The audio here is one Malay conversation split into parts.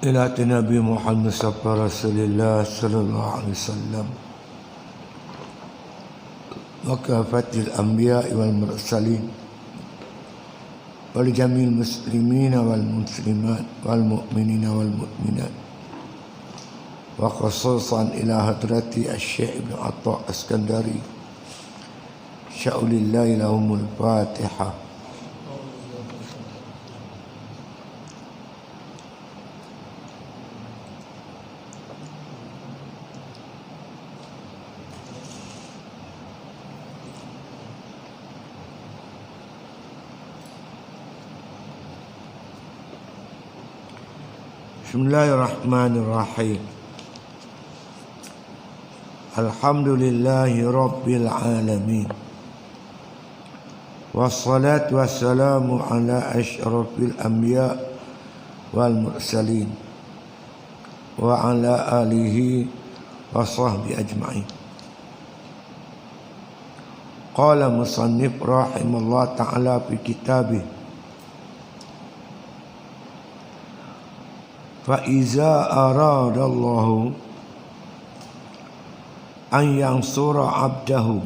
إلى نبي محمد رسول الله صلى الله عليه وسلم وكافة الأنبياء والمرسلين ولجميع المسلمين والمسلمات والمؤمنين والمؤمنات وخصوصا إلى حضرة الشيخ ابن عطاء الاسكندري شاء لله لهم الفاتحة. Bismillahirrahmanirrahim. Alhamdulillahi Rabbil Alamin. Wassalatu wassalamu ala asyrafil anbiya wal mursalin wa ala alihi wa sahbihi ajma'in. Qala musannif rahimallahu ta'ala fi kitabih fa iza aradallahu an yansura abdahu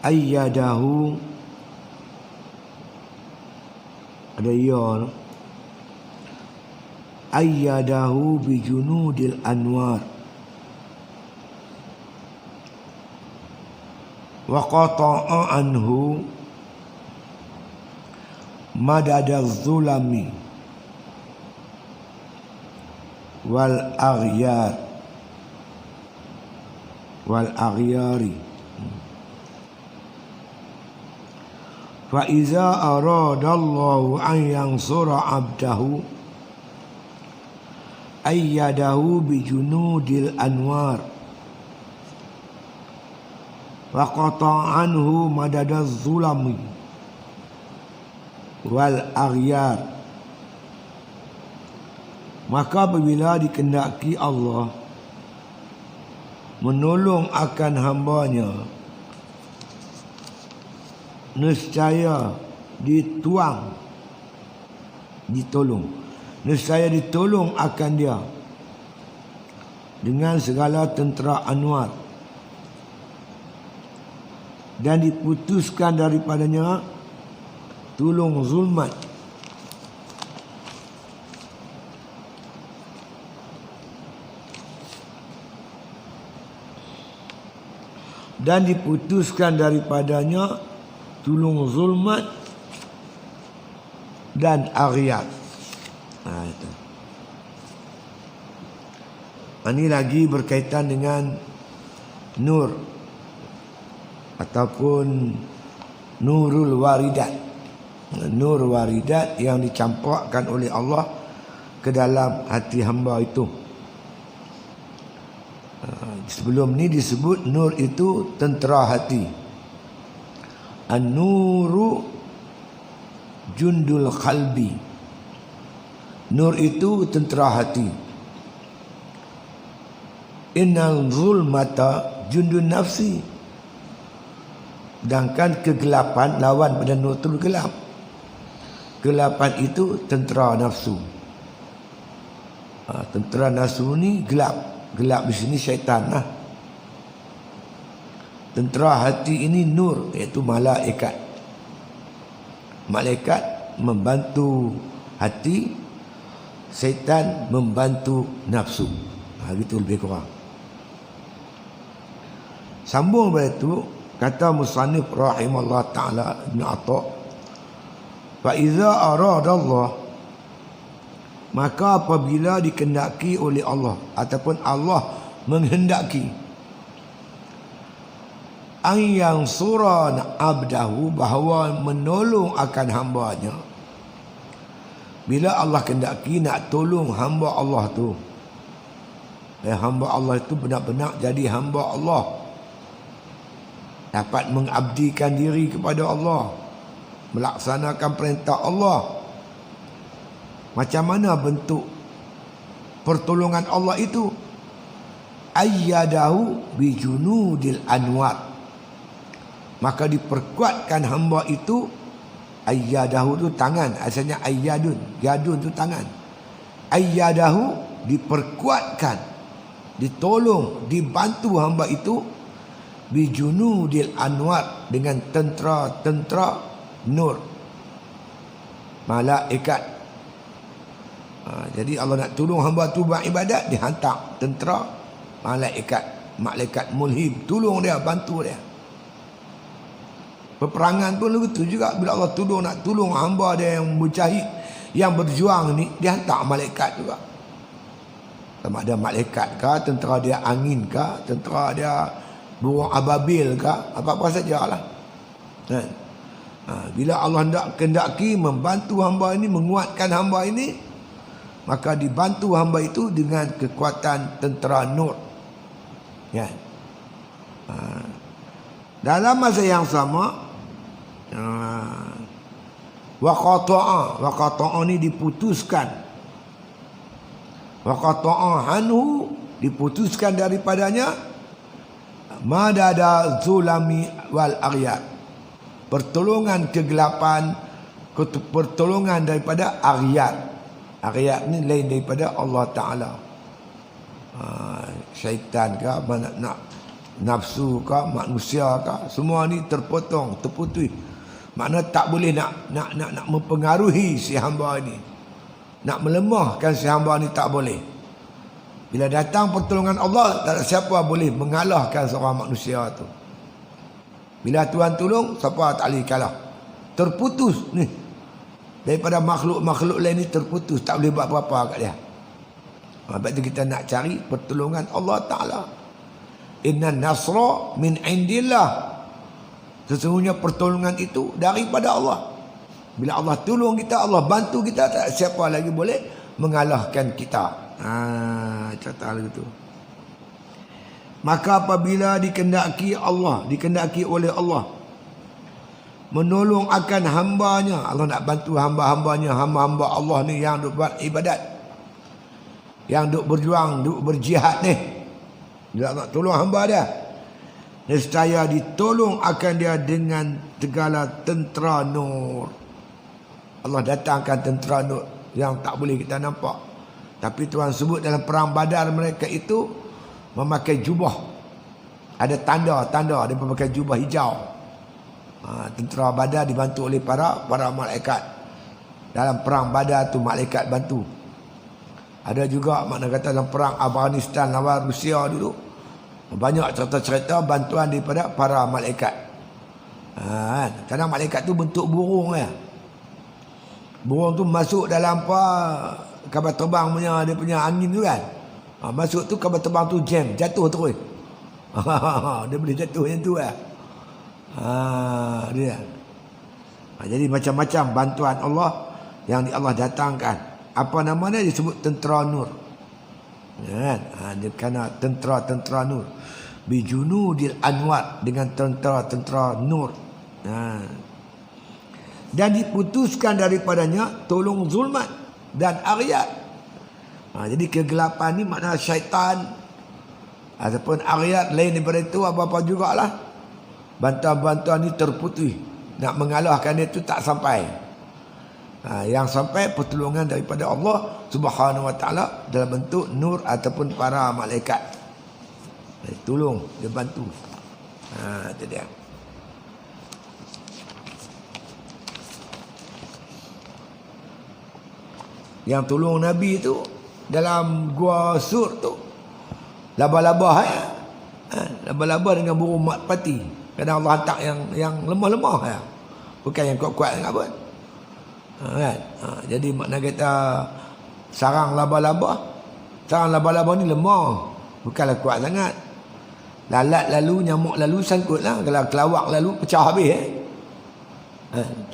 ayyadahu, ada ya, ayyadahu bi junudil anwar wa qata'a anhu madadaz zulami wal aghyari fa iza aradallahu an yansura abdahu ayyadahu bi junudil anwar wa qata'a anhu madadaz zulami wal aghyar. Maka apabila dikehendaki Allah menolong akan hambanya, nescaya nescaya ditolong akan dia dengan segala tentera anwar dan diputuskan daripadanya tulung zulmat dan diputuskan daripadanya tulung zulmat dan aghyar. Itu. Ini lagi berkaitan dengan nur ataupun nurul waridat. Nur waridat yang dicampurkan oleh Allah ke dalam hati hamba itu. Sebelum ni disebut nur itu tentera hati. An-nuru jundul qalbi. Nur itu tentera hati. Innal zulmata jundun nafsi. Sedangkan kegelapan lawan pada nur itu gelap. Kegelapan itu tentera nafsu. Tentera nafsu ni gelap. Gelap di sini syaitan lah. Tentera hati ini nur, iaitu malaikat. Malaikat membantu hati, syaitan membantu nafsu. Itu lebih kurang. Sambung pada itu, kata musannif rahimahullah ta'ala Ibn Atha' fa iza aradallah, maka apabila dikehendaki oleh Allah ataupun Allah menghendaki an yansura abdahu, bahawa menolong akan hambanya. Bila Allah kehendaki nak tolong hamba Allah tu, hamba Allah itu benar-benar jadi hamba Allah, dapat mengabdikan diri kepada Allah, melaksanakan perintah Allah. Macam mana bentuk pertolongan Allah itu? Ayyadahu bijunudil anwar. Maka diperkuatkan hamba itu Ayyadahu tu tangan, asalnya ayyadun. Yadun tu tangan. Ayyadahu diperkuatkan, ditolong, dibantu hamba itu bijunudil anwar dengan tentera-tentera nur, malaikat. Jadi Allah nak tolong hamba tu buat ibadat, dihantar tentera malaikat mulhim, tolong dia, bantu dia. Peperangan pun begitu juga, bila Allah nak tolong hamba dia yang mujahid, yang berjuang ni, dia hantar malaikat juga. Sama ada malaikat kah, tentera dia angin kah, tentera dia burung ababil kah, apa-apa sajalah. Bila Allah hendak kendaki membantu hamba ini, menguatkan hamba ini, maka dibantu hamba itu dengan kekuatan tentera nur. Ya. Dalam masa yang sama, waqata'a ni diputuskan, waqata'a anhu diputuskan daripadanya, madada zulami wal aryad, pertolongan kegelapan, pertolongan daripada aryad. Aryad ni lain daripada Allah Ta'ala. Syaitan ke, nafsu ke, manusia ke, semua ni terpotong, terputus. Makna tak boleh nak mempengaruhi si hamba ni, nak melemahkan si hamba ni, tak boleh. Bila datang pertolongan Allah, tak ada siapa boleh mengalahkan seorang manusia tu. Bila Tuhan tolong, siapa tak boleh kalah. Terputus ni daripada makhluk-makhluk lain ni, terputus, tak boleh buat apa-apa kat dia. Sebab tu kita nak cari pertolongan Allah Ta'ala. Inna nasra min indillah, sesungguhnya pertolongan itu daripada Allah. Bila Allah tolong kita, Allah bantu kita, tak siapa lagi boleh mengalahkan kita. Cerita gitu. Maka apabila dikendaki oleh Allah menolong akan hambanya, Allah nak bantu hamba-hambanya, hamba-hamba Allah ni yang duk buat ibadat, yang duk berjuang, duk berjihad ni, dia nak tolong hamba dia, nescaya ditolong akan dia dengan segala tentera nur. Allah datangkan tentera nur yang tak boleh kita nampak, tapi Tuhan sebut dalam perang Badar, mereka itu memakai jubah, ada tanda-tanda, dia memakai jubah hijau. Tentera Badar dibantu oleh para malaikat. Dalam perang Badar tu malaikat bantu. Ada juga makna kata dalam perang Afghanistan lawan Rusia dulu, banyak cerita-cerita bantuan daripada para malaikat. Kadang malaikat tu bentuk burung ya. Burung tu masuk dalam kapal terbang punya, dia punya angin tu kan. Masuk tu kapal terbang tu jam, jatuh terus. Dia boleh jatuh macam tu ya. Dia. Jadi macam-macam bantuan Allah yang Allah datangkan. Apa namanya, disebut tentera nur. Ya, dia kena tentera nur. Bijunudil anwar, dengan tentera nur. Dan diputuskan daripadanya tolong zulmat dan aryad. Jadi kegelapan ni makna syaitan ataupun aryad, lain daripada itu apa-apa jugalah. Bantuan-bantuan ni terputus, nak mengalahkan dia tu tak sampai. Yang sampai pertolongan daripada Allah Subhanahu Wa Taala dalam bentuk nur ataupun para malaikat. Dia tolong, dia bantu. Itu dia. Yang tolong Nabi tu dalam gua Sur tu, laba-laba laba-laba dengan burung merpati. Kadang Allah hantar yang lemah-lemah ya, bukan yang kuat-kuat sangat pun. Kan? Jadi makna kata sarang laba-laba ni lemah, bukanlah kuat sangat. Lalat lalu, nyamuk lalu sangkutlah, kalau kelawak lalu pecah habis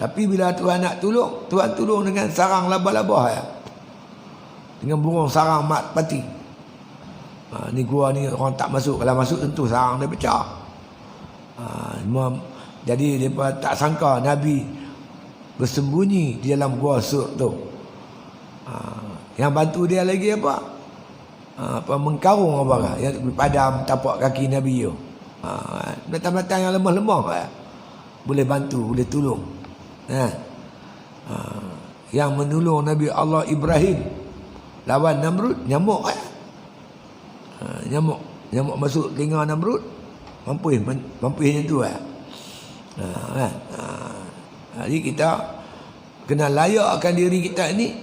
Tapi bila Tuhan nak tolong, Tuhan tolong dengan sarang laba-laba ya, dengan burung sarang merpati. Ni gua ni orang tak masuk, kalau masuk tentu sarang dia pecah. Jadi mereka tak sangka Nabi bersembunyi di dalam gua Sur tu. Yang bantu dia lagi apa? Mengkarung apa yang padam tapak kaki Nabi tu. Binatang-binatang yang lemah-lemah boleh bantu, boleh tolong. Yang menolong Nabi Allah Ibrahim lawan Namrud, nyamuk kan? Nyamuk masuk telinga Namrud, mampu yang tu kan? Jadi kita kena layakkan diri kita ni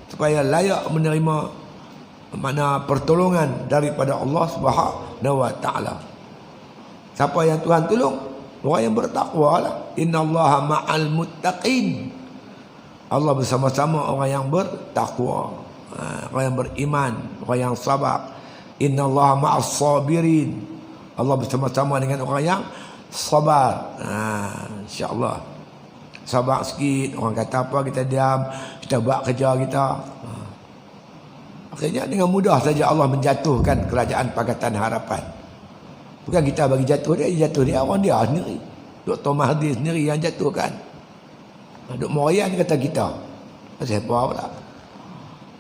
supaya layak menerima makna pertolongan daripada Allah Subhanahu wa taala. Siapa yang Tuhan tolong? Orang yang bertakwa lah. Innallaha ma'al muttaqin. Allah bersama-sama orang yang bertakwa, orang yang beriman, orang yang sabar. Innallaha ma'as sabirin. Allah bersama-sama dengan orang yang sabar. InsyaAllah sabar sikit. Orang kata apa, kita diam, kita buat kerja kita. Akhirnya dengan mudah saja Allah menjatuhkan kerajaan Pakatan Harapan. Bukan kita bagi jatuh dia, orang dia sendiri. Dr. Mahathir sendiri yang jatuhkan. Duk Morayan kata kita. Siapa pula?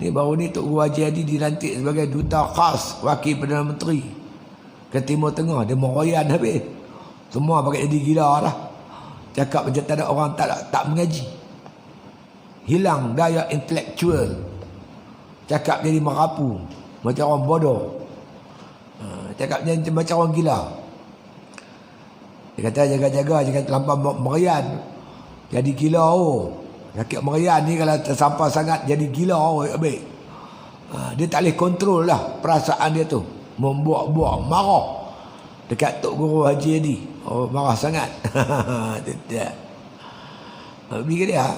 Ni baru ni Tok Guru Haji Hadi dilantik sebagai duta khas wakil Perdana Menteri ke Timur Tengah. Dia Morayan habis. Semua pakai jadi gila lah. Cakap macam tak ada orang tak mengaji. Hilang daya intelektual. Cakap jadi merapu. Macam orang bodoh. Cakap macam orang gila. Dia kata jaga-jaga jangan terlampau merian. Jadi gila Sakit merian ni kalau tersampah sangat jadi gila habis. Dia tak boleh kontrol lah perasaan dia tu. Membuak-buak, marah. Dekat Tok Guru Haji Hadi. Marah sangat. Tidak. Habis dia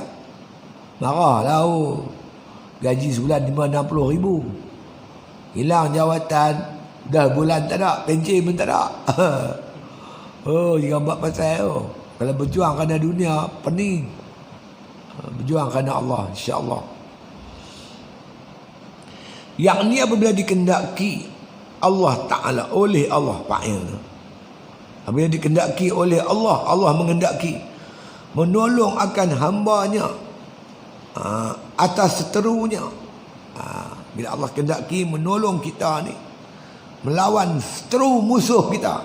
marah lah. Gaji sebulan 560 ribu. Hilang jawatan. Dah bulan tak ada. Pencen pun tak ada. Jangan buat pasal Kalau berjuang kerana dunia, pening. Berjuang kerana Allah, insya-Allah. Yang ni apabila dikendaki Allah Ta'ala oleh Allah Ta'ala. Apabila dikendaki oleh Allah, Allah mengendaki menolong akan hambanya atas seterunya. Bila Allah kendaki menolong kita ni melawan seteru musuh kita.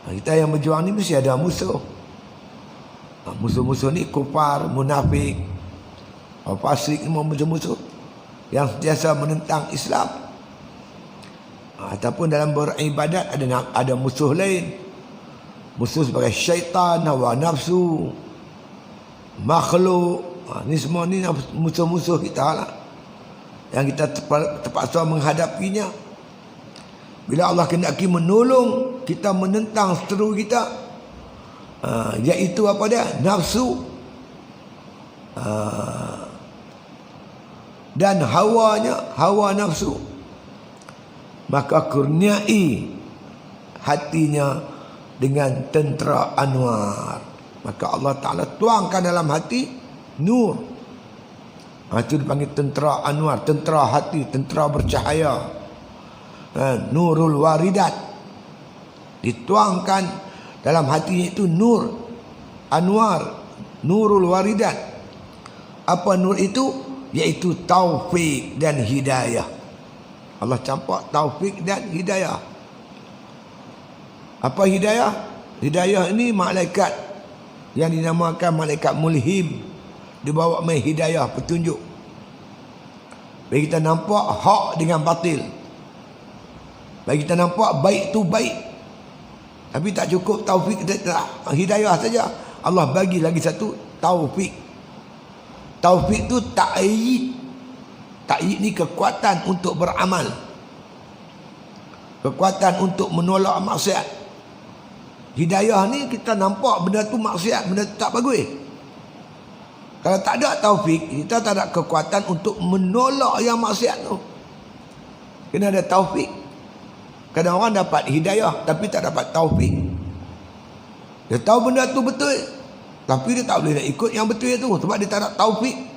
Kita yang berjuang ni mesti ada musuh. Musuh-musuh ni kufar, munafik, fasik, semua musuh-musuh yang sentiasa menentang Islam. Ataupun dalam beribadat ada musuh lain. Musuh sebagai syaitan, hawa nafsu, makhluk. Ni semua ni musuh-musuh kita lah, yang kita terpaksa menghadapinya. Bila Allah kendaki menolong kita menentang seteru kita, iaitu apa dia? Nafsu dan hawa nafsu. Maka kurniai hatinya dengan tentera anwar. Maka Allah Ta'ala tuangkan dalam hati nur. Itu dipanggil tentera anwar, tentera hati, tentera bercahaya. Nurul waridat. Dituangkan dalam hatinya itu nur, anwar, nurul waridat. Apa nur itu? Iaitu taufik dan hidayah. Allah campak taufik dan hidayah. Apa hidayah? Hidayah ini malaikat yang dinamakan malaikat mulhim. Dibawa main hidayah, petunjuk. Bagi kita nampak hak dengan batil. Bagi kita nampak baik tu baik. Tapi tak cukup taufik, hidayah saja. Allah bagi lagi satu taufik. Taufik tu ta'yid. Ta'yid ni kekuatan untuk beramal. Kekuatan untuk menolak maksiat. Hidayah ni kita nampak benda tu maksiat, benda tu tak bagus. Kalau tak ada taufik, kita tak ada kekuatan untuk menolak yang maksiat tu. Kena ada taufik. Kadang orang dapat hidayah tapi tak dapat taufik. Dia tahu benda tu betul, tapi dia tak boleh nak ikut yang betul itu sebab dia tak ada taufik.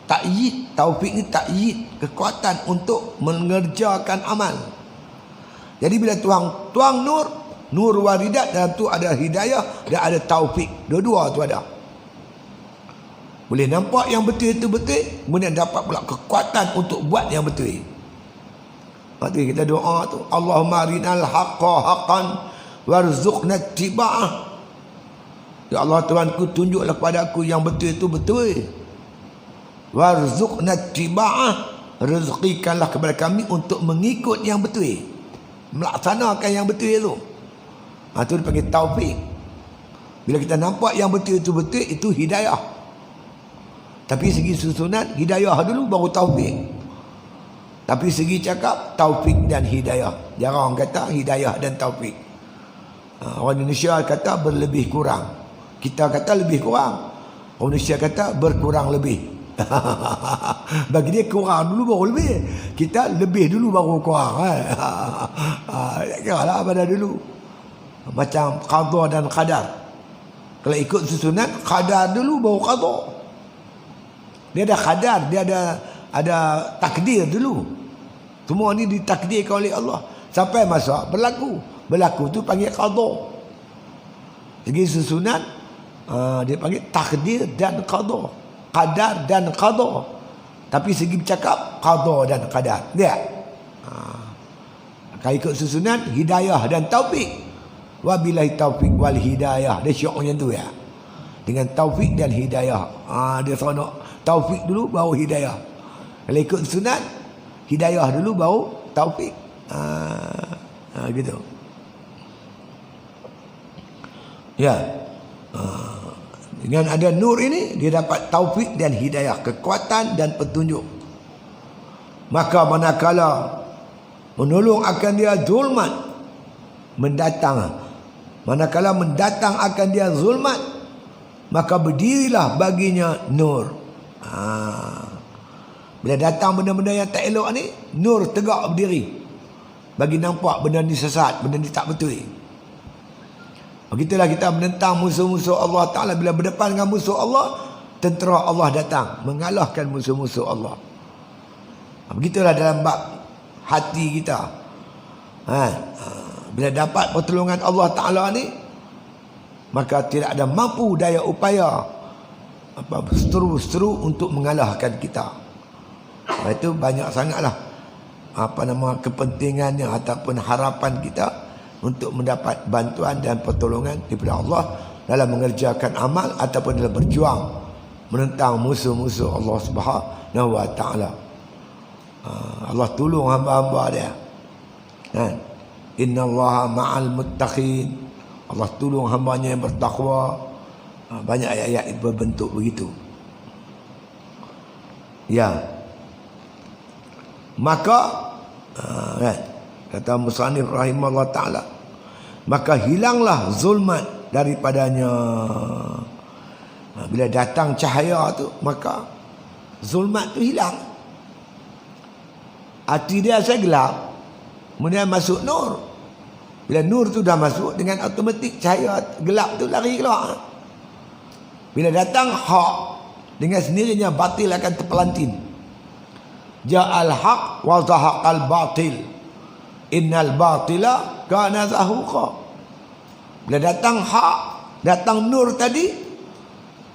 Ta'yid, taufik ni ta'yid, kekuatan untuk mengerjakan amal. Jadi bila tuang nur waridat, dalam tu ada hidayah dan ada taufik. Dua-dua tu ada. Boleh nampak yang betul itu betul, kemudian dapat pula kekuatan untuk buat yang betul. Lepas tu kita doa tu, Allahumma arinal haqqa haqqan warzuqna ittiba'ah. Ya Allah Tuhanku, tunjuklah kepada aku yang betul itu betul. Warzuqna tiba'ah, rezekikanlah kepada kami untuk mengikut yang betul, melaksanakan yang betul itu. Itu dipanggil taufik. Bila kita nampak yang betul itu betul, itu hidayah. Tapi segi susunan, hidayah dulu baru taufik. Tapi segi cakap, taufik dan hidayah. Jarang orang kata hidayah dan taufik. Orang Indonesia kata berlebih kurang, kita kata lebih kurang. Orang Indonesia kata berkurang lebih. Bagi dia kurang dulu baru lebih, kita lebih dulu baru kurang. Kira lah pada dulu. Macam qada dan qadar. Kalau ikut susunan, qadar dulu baru qada. Dia ada qadar, dia ada takdir dulu. Semua ni ditakdirkan oleh Allah sampai masa berlaku. Berlaku tu panggil qada. Segi susunan, dia panggil takdir dan qada, qadar dan qada. Tapi segi bercakap, qada dan qadar. Dia kalau ikut susunan, hidayah dan taufik. Wabillahi taufik wal hidayah. Dia syok macam tu ya. Dengan taufik dan hidayah. Dia seronok. Taufik dulu baru hidayah. Kalau ikut sunnah, hidayah dulu baru taufik. Gitu. Ya. Dengan ada nur ini, dia dapat taufik dan hidayah, kekuatan dan petunjuk. Maka manakala menolong akan dia zulmat, manakala mendatang akan dia zulmat, maka berdirilah baginya nur. Bila datang benda-benda yang tak elok ni, nur tegak berdiri bagi nampak benda ni sesat, benda ni tak betul. Begitulah kita menentang musuh-musuh Allah Ta'ala. Bila berdepan dengan musuh Allah, tentera Allah datang mengalahkan musuh-musuh Allah. Begitulah dalam bab hati kita. Bila dapat pertolongan Allah Ta'ala ni, maka tidak ada mampu daya upaya seteru untuk mengalahkan kita. Itu banyak sangatlah kepentingannya ataupun harapan kita untuk mendapat bantuan dan pertolongan daripada Allah dalam mengerjakan amal ataupun dalam berjuang menentang musuh-musuh Allah Subhanahu wa Ta'ala. Allah tolong hamba-hamba dia. Innallaha ma'al muttaqin. Allah tolong hambanya yang bertakwa. Banyak ayat-ayat berbentuk begitu. Ya. Maka kata musannif rahimahullah ta'ala, maka hilanglah zulmat daripadanya. Bila datang cahaya tu, maka zulmat tu hilang. Hati dia saya gelap, kemudian masuk nur. Bila nur tu dah masuk, dengan automatik cahaya gelap tu lari keluar. Bila datang hak, dengan sendirinya batil akan terpelantin. Ja'al haq wa zahaqal batil. Innal batila kana zahuqa. Bila datang hak, datang nur tadi,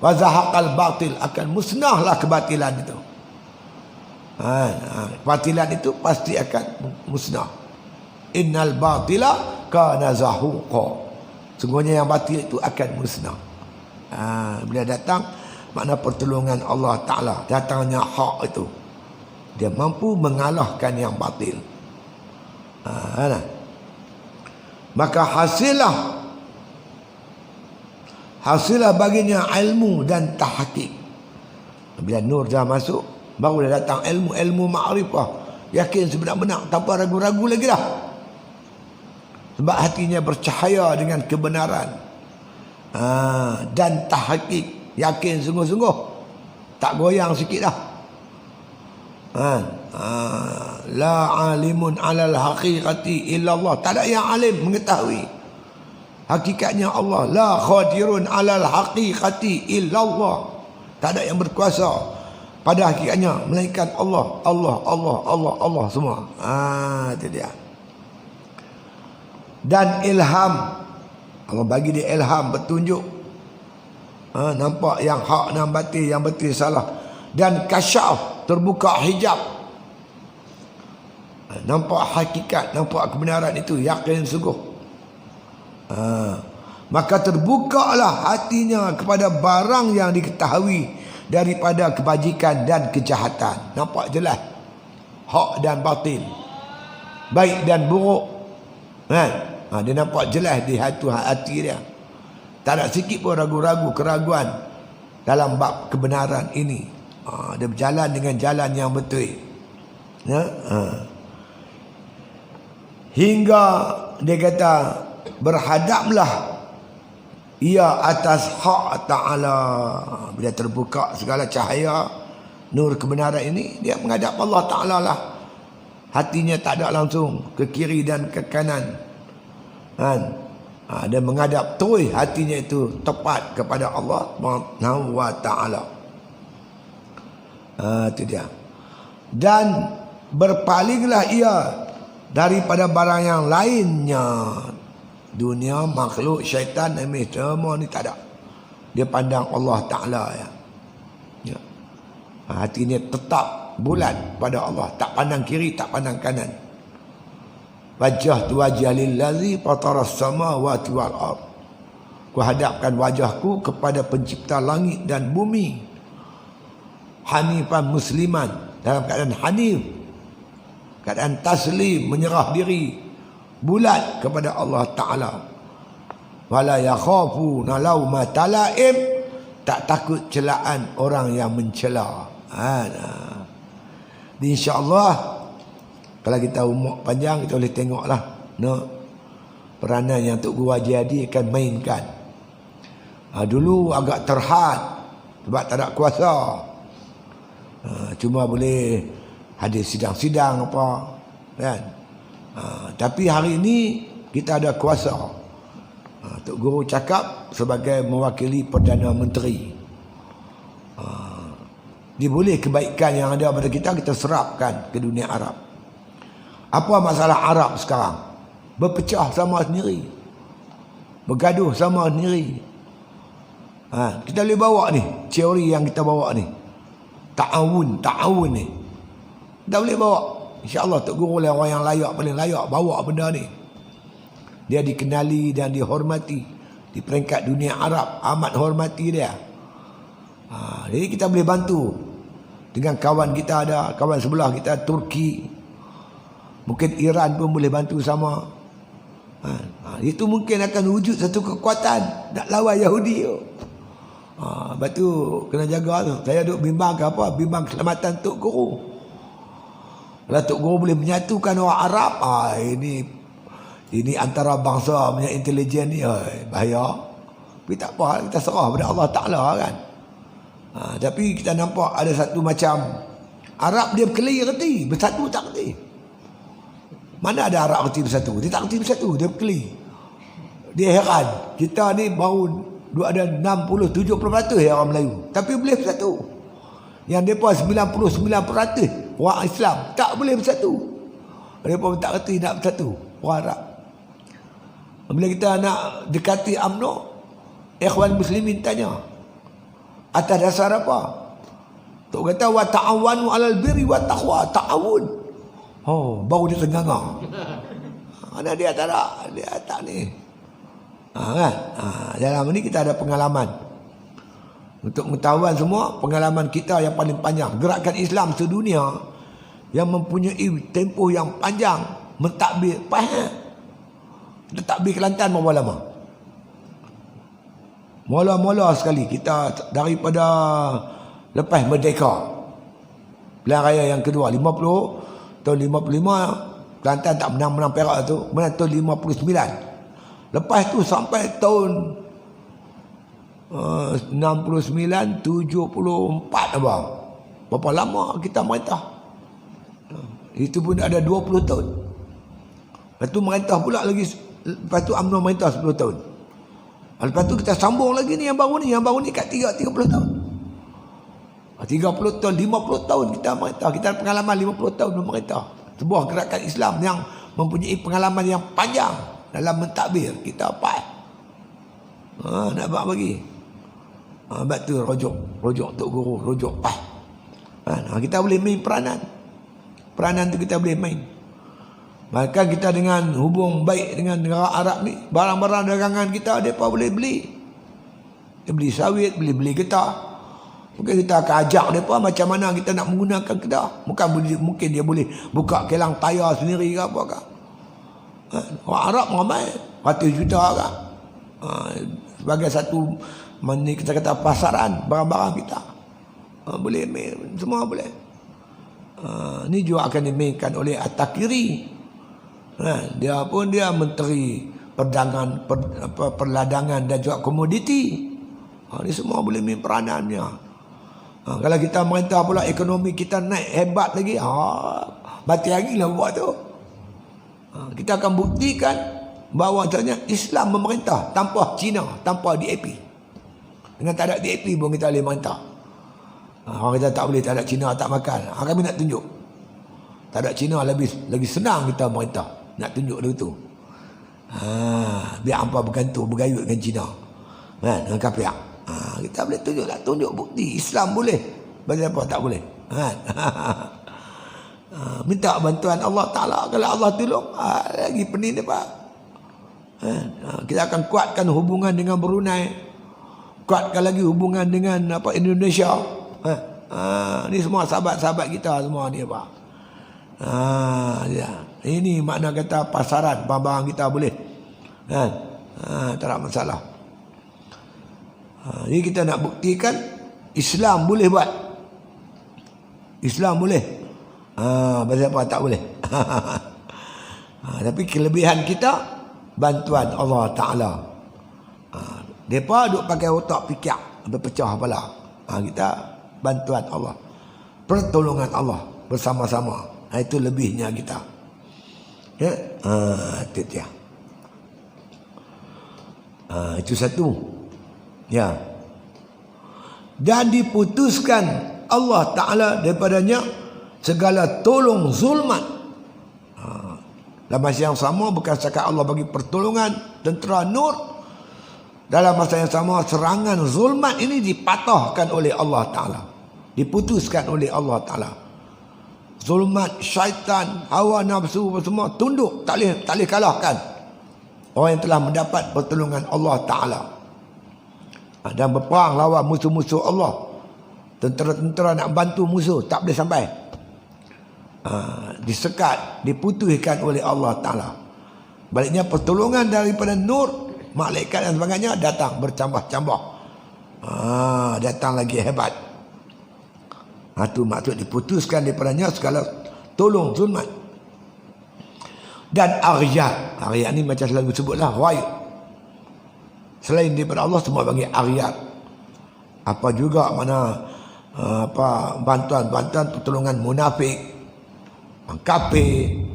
wa zahaqal batil, akan musnahlah kebatilan itu. Kebatilan itu pasti akan musnah. Innal batila kana zahuqa. Sungguhnya yang batil itu akan musnah. Bila datang, makna pertolongan Allah Ta'ala, datangnya hak itu, dia mampu mengalahkan yang batil. Maka hasillah baginya ilmu dan tahqiq. Bila nur dah masuk, baru dah datang ilmu ma'rifah, yakin sebenar-benar tanpa ragu-ragu lagi dah. Sebab hatinya bercahaya dengan kebenaran. Dan tahqiq, yakin sungguh-sungguh, tak goyang sikit dah. La alimun alal haqiqati illallah. Tak ada yang alim mengetahui hakikatnya Allah. La khadirun alal haqiqati illallah. Tak ada yang berkuasa pada hakikatnya melainkan Allah. Allah semua. Itu dia. Dan ilham, Allah bagi dia ilham, petunjuk. Nampak yang hak dan batil, yang betul salah. Dan kasyaf, terbuka hijab. Nampak hakikat, nampak kebenaran itu, yakin sungguh. maka terbukalah hatinya kepada barang yang diketahui daripada kebajikan dan kejahatan. Nampak jelas hak dan batil, baik dan buruk, kan? Dia nampak jelas di hati dia. Tak ada sikit pun ragu-ragu, keraguan dalam bab kebenaran ini. Dia berjalan dengan jalan yang betul. Hingga dia kata, berhadaplah ia atas hak Ta'ala. Bila terbuka segala cahaya nur kebenaran ini, dia menghadap Allah Ta'ala lah. Hatinya tak ada langsung ke kiri dan ke kanan, kan? Dia menghadap terus, hatinya itu tepat kepada Allah Subhanahu wa Ta'ala. Itu dia. Dan berpalinglah ia daripada barang yang lainnya. Dunia, makhluk, syaitan, semua ni tak ada. Dia pandang Allah Ta'ala, ya. Hati ni tetap bulat pada Allah, tak pandang kiri, tak pandang kanan. Wajah tu wajah lillazi fataras samawati wal ard. Ku hadapkan wajahku kepada pencipta langit dan bumi. Hanifan musliman, dalam keadaan hanif, keadaan taslim, menyerah diri, bulat kepada Allah Ta'ala. Wala yakhafuna laumata laim, tak takut celaan orang yang mencela. InsyaAllah kalau kita umur panjang, kita boleh tengoklah peranan yang Tok Guru Haji Hadi akan mainkan. Dulu agak terhad sebab tak ada kuasa. Cuma boleh hadir sidang-sidang apa, kan? Tapi hari ini kita ada kuasa. Tok Guru cakap sebagai mewakili Perdana Menteri. Dia boleh kebaikan yang ada pada kita serapkan ke dunia Arab. Apa masalah Arab sekarang? Berpecah sama sendiri, bergaduh sama sendiri. Kita boleh bawa ni teori yang kita bawa ni, ta'awun ni, kita boleh bawa. InsyaAllah Tok Guru lah orang yang layak, paling layak bawa benda ni. Dia dikenali dan dihormati di peringkat dunia Arab, amat hormati dia. Jadi kita boleh bantu dengan kawan kita, ada kawan sebelah kita Turki, mungkin Iran pun boleh bantu sama. Itu mungkin akan wujud satu kekuatan nak lawan Yahudi tu. Lepas tu kena jaga tu. Saya duk bimbang ke apa? Bimbang keselamatan Tok Guru. Kalau Tok Guru boleh menyatukan orang Arab, ini antara bangsa punya intelijen ni, bahaya. Tapi tak apa, kita serah pada Allah Ta'ala, kan? Tapi kita nampak ada satu macam Arab dia berkeli reti, bersatu tak reti. Mana ada Arab reti bersatu? Dia tak reti bersatu, dia berkeli. Dia heran, kita ni baru ada 60-70% yang orang Melayu, tapi boleh bersatu. Yang mereka 99% orang Islam tak boleh bersatu. Mereka tak reti nak bersatu, orang Arab. Bila kita nak dekati UMNO, ikhwan muslimin tanya, atas dasar apa? Tok kata wa ta'awanu 'alal birri wat taqwa, ta'awun. Baru dia ternganga. Mana dia tak ada, dia tak ni. Kan? Dalam ni kita ada pengalaman. Untuk pengetahuan semua, pengalaman kita yang paling panjang, gerakan Islam sedunia yang mempunyai tempoh yang panjang mentadbir, mentadbir Kelantan berapa lama? Mula-mula sekali kita daripada lepas merdeka, pilihan raya yang kedua 50, tahun 55 Kelantan tak menang Perak tu, menang tahun 59. Lepas tu sampai tahun 69, 74 abang. Berapa lama kita merintah? Itu pun ada 20 tahun. Lepas tu merintah pula lagi. Lepas tu UMNO merintah 10 tahun. Lepas tu kita sambung lagi ni yang baru ni. Yang baru ni kat 30 tahun. 30 tahun, 50 tahun kita merintah. Kita ada pengalaman 50 tahun merintah. Sebuah gerakan Islam yang mempunyai pengalaman yang panjang dalam mentadbir. Kita apa? Nak buat bagi. Sebab tu rujuk Tok Guru, rujuk Kita boleh main peranan. Peranan tu kita boleh main. Maka kita dengan hubung baik dengan negara Arab ni, barang-barang dagangan kita mereka boleh beli. Dia beli sawit, beli getah. Mungkin kita akan ajak mereka macam mana kita nak menggunakan kedah. Mungkin dia boleh buka kilang tayar sendiri ke apa ke. Orang Arab ramai, ratus juta kan. Sebagai satu kita kata pasaran barang-barang kita. Boleh semua boleh. Ni juga akan dimainkan oleh At-Takiri. Dia pun dia menteri perdagangan dan juga komoditi. Ni semua boleh main peranannya. Kalau kita merintah pula ekonomi kita naik hebat lagi, mati lagi lah buat tu. Kita akan buktikan bahawa Islam memerintah tanpa Cina, tanpa DAP. Dengan tak ada DAP pun kita boleh merintah. Orang kita tak boleh tak ada Cina tak makan. Kami nak tunjuk. Tak ada Cina lagi senang kita merintah. Nak tunjuk dia tu. Biar hampa bergantung bergayut dengan Cina. Kan? Dengan kafir. Kita boleh tunjuk tak? Tunjuk bukti. Islam boleh. Bagi apa tak boleh? Kan? Minta bantuan Allah Ta'ala. Kalau Allah tolong, lagi pening dia pak. Kita akan kuatkan hubungan dengan Brunei. Kuatkan lagi hubungan dengan Indonesia. Ni semua sahabat-sahabat kita semua ni pak. Ya. Ini makna kata pasaran barang-barang kita boleh. Tak ada masalah. Jadi kita nak buktikan Islam boleh buat. Islam boleh. Pasal apa tak boleh. Tapi kelebihan kita bantuan Allah Ta'ala. Mereka duk pakai otak fikir sampai pecah kepala. Kita bantuan Allah, pertolongan Allah bersama-sama. Itu lebihnya kita. Ya, itu dia. Itu satu. Ya. Dan diputuskan Allah Ta'ala daripadanya segala tolong zulmat. Dalam masa yang sama bukan setakat Allah bagi pertolongan tentera Nur, dalam masa yang sama serangan zulmat ini dipatahkan oleh Allah Ta'ala, diputuskan oleh Allah Ta'ala. Zulmat, syaitan, hawa nafsu semua tunduk, tak boleh kalahkan orang yang telah mendapat pertolongan Allah Ta'ala dan berperang lawan musuh-musuh Allah. Tentera-tentera nak bantu musuh tak boleh sampai. Disekat, diputuskan oleh Allah Ta'ala. Baliknya pertolongan daripada Nur, malaikat dan sebagainya datang bercambah-cambah. Datang lagi hebat. Itu maksud diputuskan daripadanya segala tolong zulmat. Dan Aryat. Aryat ni macam selalu sebutlah ghaib. Selain daripada Allah semua panggil Aryat. Apa juga mana bantuan pertolongan munafik, kafir,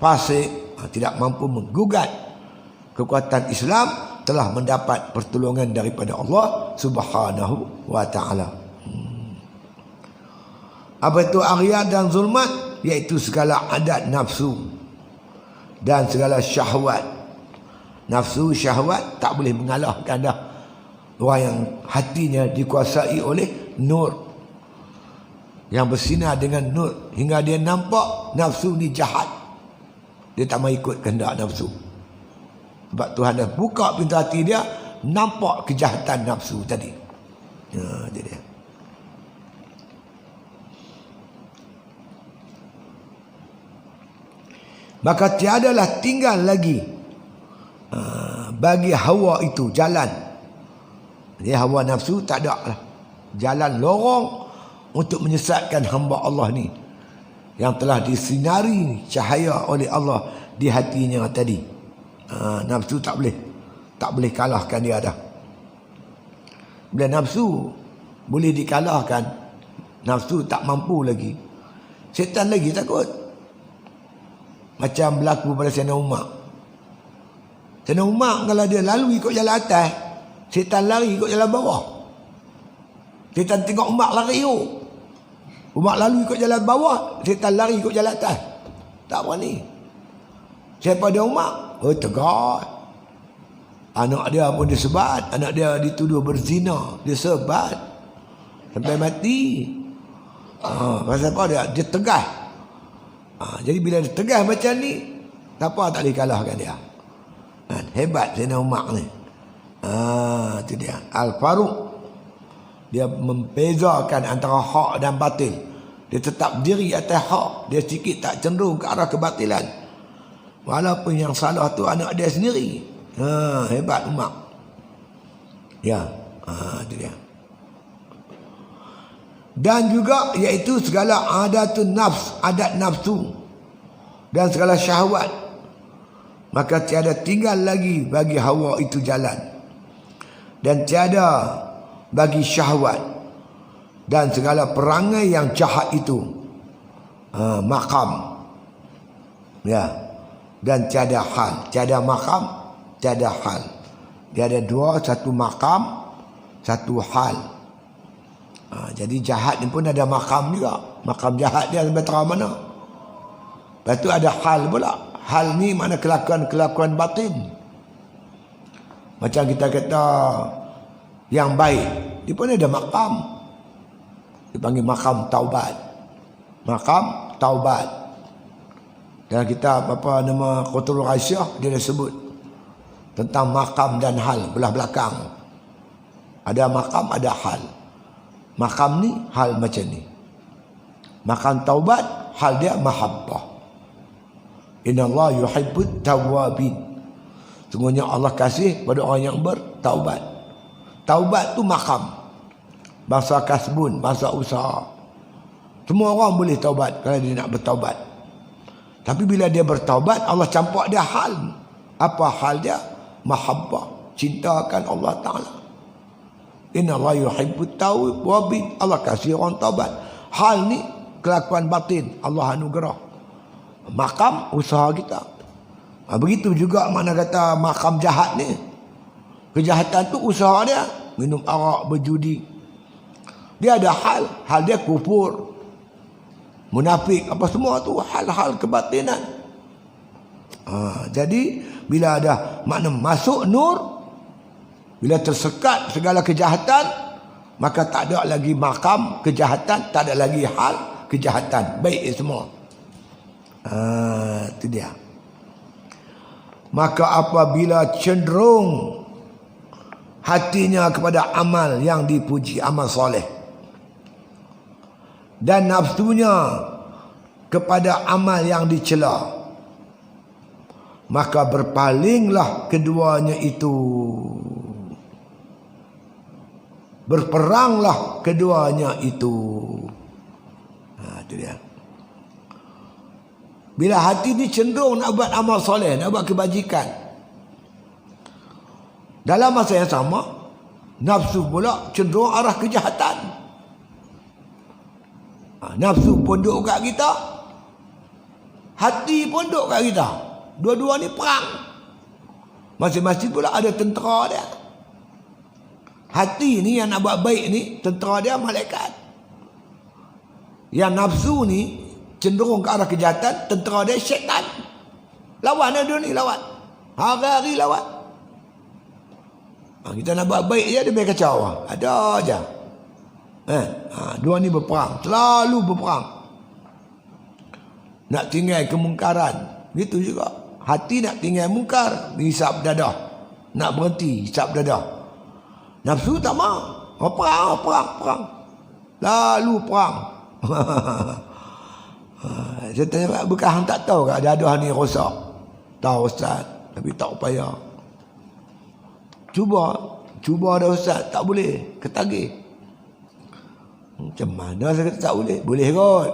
fasik, tidak mampu menggugat kekuatan Islam, telah mendapat pertolongan daripada Allah Subhanahu wa Ta'ala. Apa itu Aryat dan zulmat? Iaitu segala adat nafsu dan segala syahwat. Nafsu, syahwat tak boleh mengalahkan dah orang yang hatinya dikuasai oleh Nur, yang bersinar dengan Nur hingga dia nampak nafsu ni jahat. Dia tak mau ikut kehendak nafsu. Sebab Tuhan dah buka pintu hati dia, nampak kejahatan nafsu tadi. Jadi maka tiadalah tinggal lagi bagi hawa itu jalan. Jadi hawa nafsu tak ada lah jalan lorong untuk menyesatkan hamba Allah ni yang telah disinari cahaya oleh Allah di hatinya tadi. Nafsu tak boleh kalahkan dia dah. Bila nafsu boleh dikalahkan, nafsu tak mampu lagi, syaitan lagi takut. Macam berlaku pada Sayyidina Umar. Sayyidina Umar kalau dia lalu ikut jalan atas, syaitan lari ikut jalan bawah. Syaitan tengok Umar lari tu, Umar lalu ikut jalan bawah, syaitan lari ikut jalan atas. Tak berani. Siapa dia Umar? Tegar. Anak dia pun disebat, anak dia dituduh berzina, dia sebat sampai mati. Pasal apa dia tegas. Jadi bila dia tegas macam ni, siapa tak boleh kalahkan dia. Hebat Sayyidina Umar ni. Itu dia. Al-Faruq, dia membezakan antara hak dan batil. Dia tetap diri atas hak. Dia sikit tak cenderung ke arah kebatilan. Walaupun yang salah tu anak dia sendiri. Hebat Umar. Ya. Itu dia. Dan juga iaitu segala adatun nafs, adat nafsu dan segala syahwat, maka tiada tinggal lagi bagi hawa itu jalan, dan tiada bagi syahwat dan segala perangai yang jahat itu maqam, ya, dan tiada hal, tiada maqam, tiada hal. Dia ada dua, satu maqam, satu hal. Jadi jahat ni pun ada makam juga. Makam jahat dia sampai terang mana. Lepas tu ada hal pula. Hal ni mana kelakuan-kelakuan batin. Macam kita kata yang baik, dia pun ada makam. Dipanggil makam taubat. Makam taubat. Dan kita apa nama Qatrul Aisyah, dia dah sebut tentang makam dan hal belah belakang. Ada makam, ada hal. Makam ni hal macam ni. Makam taubat hal dia mahabbah. Innallaha yuhibbut tawwabin. Sungguhnya Allah kasih pada orang yang bertaubat. Taubat tu makam. Bahasa kasbun, bahasa usaha. Semua orang boleh taubat kalau dia nak bertaubat. Tapi bila dia bertaubat, Allah campak dia hal. Apa hal dia? Mahabbah. Cintakan Allah Ta'ala. Innallaha yuhibbut tawwabin. Allah kasih orang taubat. Hal ni kelakuan batin, Allah anugerah. Makam usaha kita. Begitu juga mana kata makam jahat ni. Kejahatan tu usaha dia. Minum arak, berjudi. Dia ada hal. Hal dia kufur, munafik, apa semua tu hal-hal kebatinan. Jadi bila ada makna masuk nur, bila tersekat segala kejahatan, maka tak ada lagi makam kejahatan, tak ada lagi hal kejahatan. Baik semua. Itu dia. Maka apabila cenderung hatinya kepada amal yang dipuji, amal soleh, dan nafsunya kepada amal yang dicela, maka berpalinglah keduanya itu. Berperanglah keduanya itu. Itu dia. Bila hati ni cenderung nak buat amal soleh, nak buat kebajikan, dalam masa yang sama, nafsu pula cenderung arah kejahatan. Nafsu pun duduk kat kita, hati pun duduk kat kita. Dua-dua ni perang. Masing-masing pula ada tentera dia. Hati ni yang nak buat baik ni, tentera dia malaikat. Yang nafsu ni cenderung ke arah kejahatan, tentera dia syaitan. Lawan dia ni, lawan. Hari-hari lawan. Kita nak buat baik je, dia biar kacau. Ada aja. Dua ni berperang, selalu berperang. Nak tinggal kemungkaran, gitu juga. Hati nak tinggal mungkar, hisap dadah. Nak berhenti, hisap dadah. Nafsu tak mau. Perang. Lalu perang. Saya tanya, bukan hang tak tahu ke dadah ni rosak? Tahu Ustaz, tapi tak upaya. Cuba dah Ustaz, tak boleh, ketagih. Macam mana saya kata tak boleh? Boleh kot.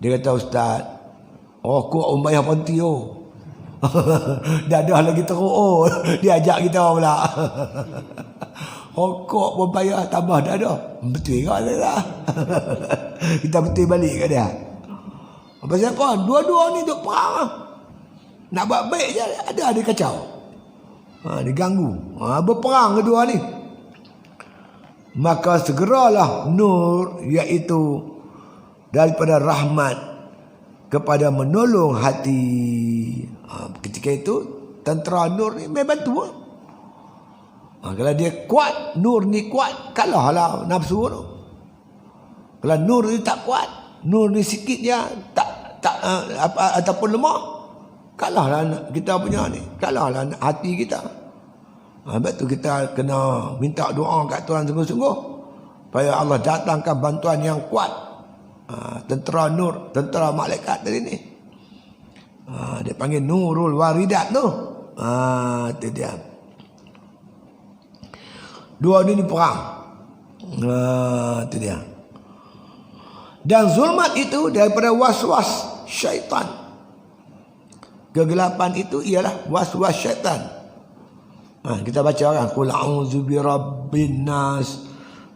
Dia kata, Ustaz, rokok orang bayar panti oh. Dadah lagi teruk. Dia ajak kita pula. Rokok pun bayar, tambah dadah. Betul kan tak? Kita betul balik kat dia. Apa siapa? Dua-dua ni duk perang. Nak buat baik je, ada kacau. Diganggu. Berperang kedua ni. Maka segeralah nur, iaitu daripada rahmat kepada menolong hati. Ketika itu tentera nur ni memang bantu. Kalau dia kuat, nur ni kuat, kalahlah nafsu tu. Kalau nur ni tak kuat, nur ni sikit je, tak ataupun lemah, kalahlah kita punya ni, kalahlah hati kita. Sebab tu kita kena minta doa kat Tuhan sungguh-sungguh supaya Allah datangkan bantuan yang kuat. Tentera nur, tentera malaikat tadi ni. Dia panggil Nurul Waridat tu. Itu dia. Dua ni perang. Itu dia. Dan zulmat itu daripada was-was syaitan. Kegelapan itu ialah was-was syaitan. Kita baca kan, qul a'udzu birabbin nas,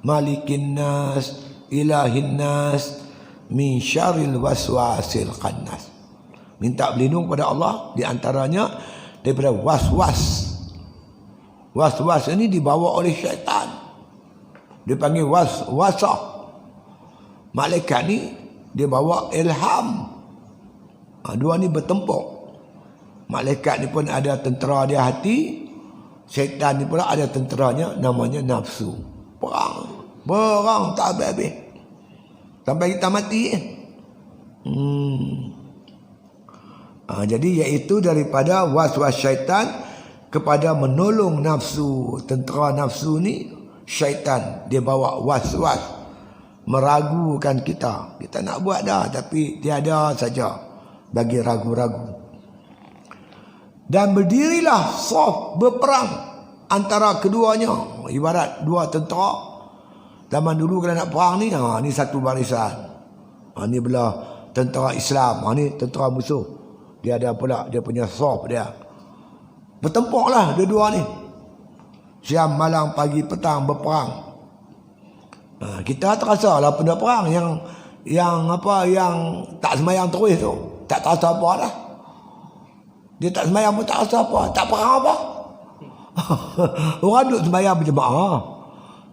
malikin nas, ilahin nas, min syarril waswasil khannas. Minta berlindung pada Allah di antaranya daripada was-was. Was-was ini dibawa oleh syaitan. Dia panggil waswasah. Malaikat ni dia bawa ilham. Dua ni bertempur. Malaikat ni pun ada tentera dia hati. Syaitan ni pula ada tenteranya, namanya nafsu. Perang tak habis-habis sampai kita mati. Jadi iaitu daripada was-was syaitan kepada menolong nafsu. Tentera nafsu ni syaitan, dia bawa was-was, meragukan kita. Kita nak buat dah tapi tiada saja bagi ragu-ragu. Dan berdirilah saf berperang antara keduanya. Ibarat dua tentera. Zaman dulu kalau nak perang ni, ni satu barisan. Ni belah tentera Islam, ni tentera musuh. Dia ada pula dia punya saf dia. Bertempurlah dua-dua ni. Siang, malam, pagi, petang berperang. Kita terasa lah benda perang yang tak semayang terus tu. Tak terasa apa dah. Dia tak semayang pun tak rasa apa. Tak perang apa. Orang duduk semayang berjemaah.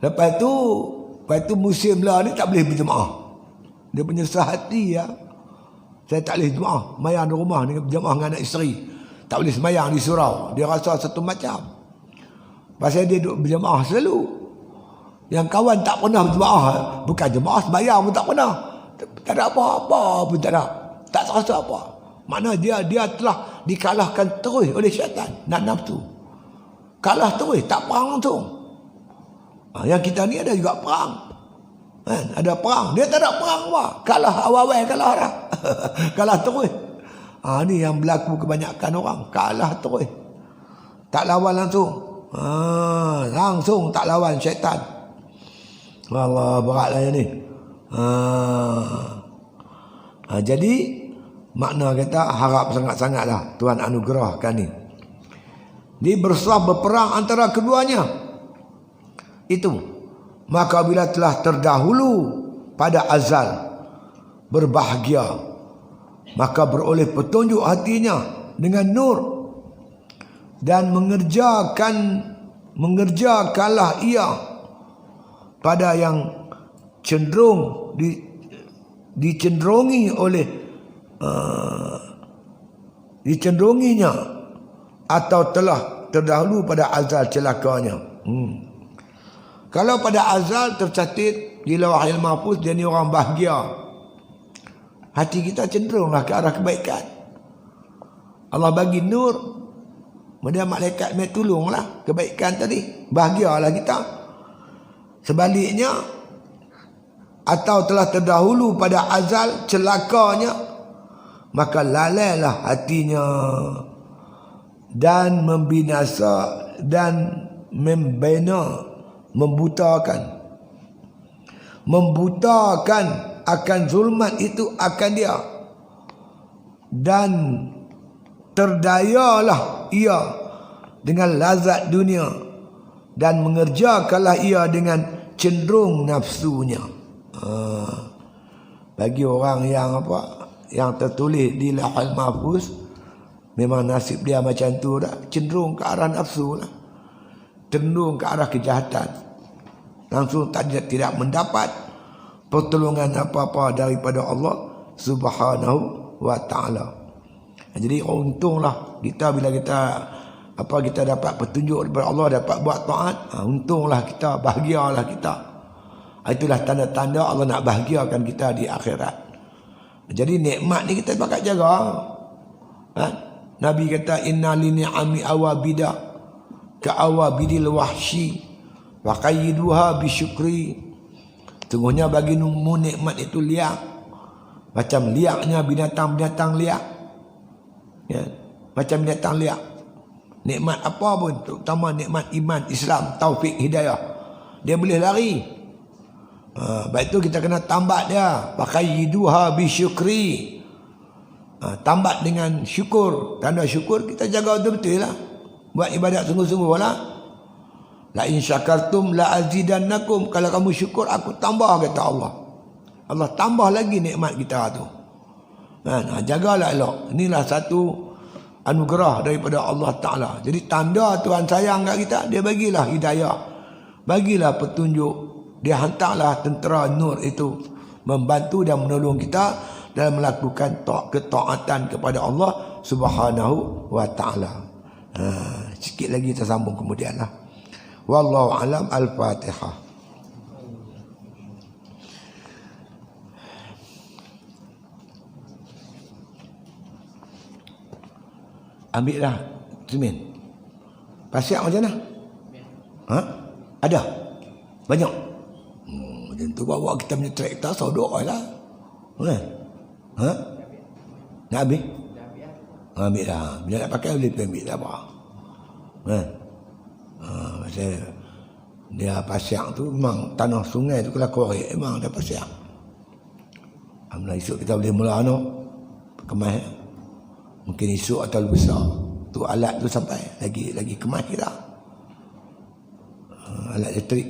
Lepas tu musim lah ni tak boleh berjemaah. Dia punya sehati ya. Saya tak boleh jemaah. Semayang di rumah dengan berjemaah dengan anak isteri. Tak boleh semayang di surau. Dia rasa satu macam. Pasal dia duduk berjemaah selalu. Yang kawan tak pernah berjemaah. Bukan jemaah, semayang pun tak pernah. Tak ada apa-apa pun tak ada. Tak terasa apa. Makna dia telah dikalahkan terus oleh syaitan dan nafsu. Kalah terus, tak perang langsung. Yang kita ni ada juga perang. Ada perang. Dia tak ada perang apa. Kalah awal-awal, kalah dah. Kalah terus. Ni yang berlaku kebanyakan orang. Kalah terus. Tak lawan langsung. Langsung tak lawan syaitan. Allah, beratlah yang ni. Jadi makna kita harap sangat-sangatlah Tuhan anugerahkan ni. Dia bersaf berperang antara keduanya. Itu. Maka bila telah terdahulu pada azal berbahagia, maka beroleh petunjuk hatinya dengan nur dan mengerjakanlah ia pada yang cenderung dicenderungi oleh dicenderunginya atau telah terdahulu pada azal celakanya. Kalau pada azal tercatat di Lauhul Mahfuz dia ni orang bahagia, hati kita cenderunglah ke arah kebaikan. Allah bagi nur, kemudian malaikat mai tolonglah kebaikan tadi, bahagialah kita. Sebaliknya, atau telah terdahulu pada azal celakanya, maka lalailah hatinya dan membinasa dan membutakan akan zulmat itu akan dia, dan terdayalah ia dengan lazat dunia dan mengerjakanlah ia dengan cenderung nafsunya. Bagi orang yang tertulis di Lauhul Mahfuz, memang nasib dia macam tu dah, cenderung ke arah nafsu lah, cenderung ke arah kejahatan, langsung tidak mendapat pertolongan apa-apa daripada Allah Subhanahu wa taala. Jadi untunglah kita bila kita dapat petunjuk daripada Allah, dapat buat taat, untunglah kita, bahagialah kita. Itulah tanda-tanda Allah nak bahagiakan kita di akhirat. Jadi nikmat ni kita pakai jaga. Ha? Nabi kata inna li ni'ami awabida ka awabidil wahsyi wa qayyiduha bisyukri. Sungguhnya bagi mu nikmat itu liak, macam liaknya binatang-binatang liak. Ya, macam binatang liak. Nikmat apa pun, terutama nikmat iman, Islam, taufik, hidayah, dia boleh lari. Baik itu kita kena tambat dia, pakai yiduha bisyukri. Tambat dengan syukur. Tanda syukur kita jaga betul-betul lah. Buat ibadat sungguh-sungguh lah. La in syakartum la azidannakum. Kalau kamu syukur aku tambah, kata Allah. Allah tambah lagi nikmat kita tu. Jagalah elok. Inilah satu anugerah daripada Allah Ta'ala. Jadi tanda Tuhan sayang kat kita, dia bagilah hidayah, bagilah petunjuk. Dia hantarlah tentera nur itu membantu dan menolong kita dalam melakukan ketaatan kepada Allah Subhanahu wa Ta'ala. Sikit lagi kita sambung kemudian lah. Wallahu alam. Al-Fatihah. Ambil dah semen. Pasiak macam mana? Ha? Ada? Banyak? Macam tu bawa kita punya traktor sodok lah. Ha? Nak ambil? Ambil dah. Bila nak pakai boleh ambil tak apa. Macam dia pasiak tu memang tanah sungai tu kalau korek memang ada pasiak. Alhamdulillah esok kita boleh mula kemas. Mungkin esok atau lusa tu alat tu sampai lagi kemas kita. Alat elektrik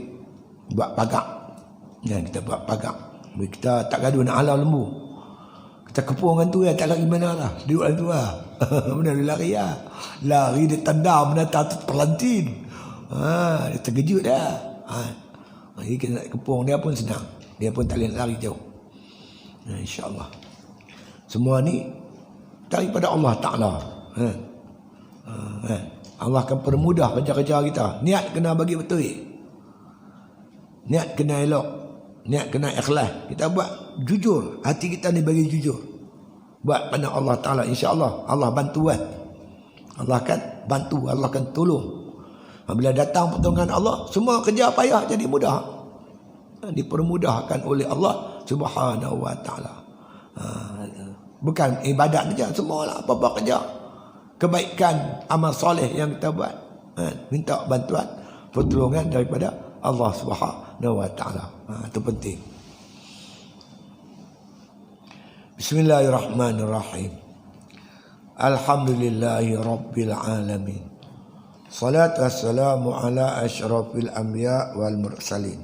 buat pagak. Kita buat pagak. Kita tak gaduh nak halau lembu. Kita kepung dengan tu tak lari mana lah. Duduk dalam tu lah. Benar dia lari lah. Lari dia tendam menatang tu pelantin. Dia terkejut dah. Jadi kita nak kepung dia pun senang. Dia pun tak boleh lari jauh. InsyaAllah. Semua ni daripada Allah Ta'ala. Allah akan permudah kerja-kerja kita. Niat kena bagi betul. Niat kena elok. Niat kena ikhlas. Kita buat jujur. Hati kita ni bagi jujur. Buat pada Allah Ta'ala. InsyaAllah Allah bantu kan. Allah akan bantu. Allah akan tolong. Bila datang pertolongan Allah, semua kerja payah jadi mudah. Dipermudahkan oleh Allah Subhanahu wa Ta'ala. Bukan ibadat saja, semualah apa-apa kerja. Kebaikan, amal soleh yang kita buat. Minta bantuan, pertolongan daripada Allah Subhanahu wa Ta'ala. Itu penting. Bismillahirrahmanirrahim. Alhamdulillahi Rabbil Alamin. Salatu wassalamu ala asyrafil anbiya wal mursalin.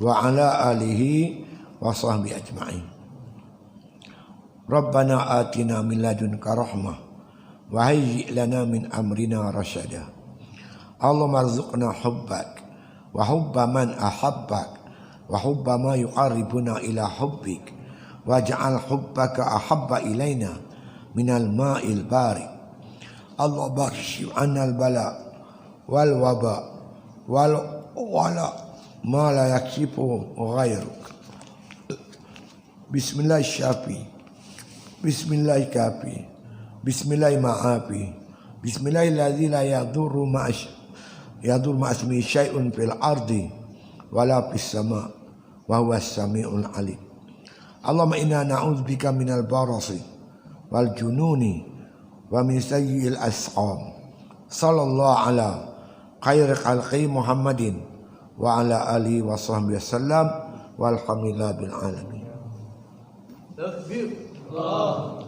Wa ala alihi wa sahbihi ajma'in. Rabbana atina min ladunka rahmah wa hayyi' lana min amrina rasyada. Allahumma arzuqna hubbak wa hubba man ahabbak wa hubba ma yuqarribuna ila hubbik waj'al hubbaka ahabba ilaina minal ma'il barik. Allah bakshiv anal bala wal waba wal wala ma la yakshifu ghairuk. Bismillah syafi, bismillah kafi, bismillah ma'afi, bismillah alladzi la yadurru ma'asmi syai'un fil ardi wala fis sama wa huwa as-sami'ul alim. Allahumma inna na'udzubika minal barasi wal jununi wa min sayyi'il asqam. Sallallahu ala khairi khalqi Muhammadin wa ala alihi wa sahbihi wasallam walhamdulillah bil alamin. Takbir. Allah.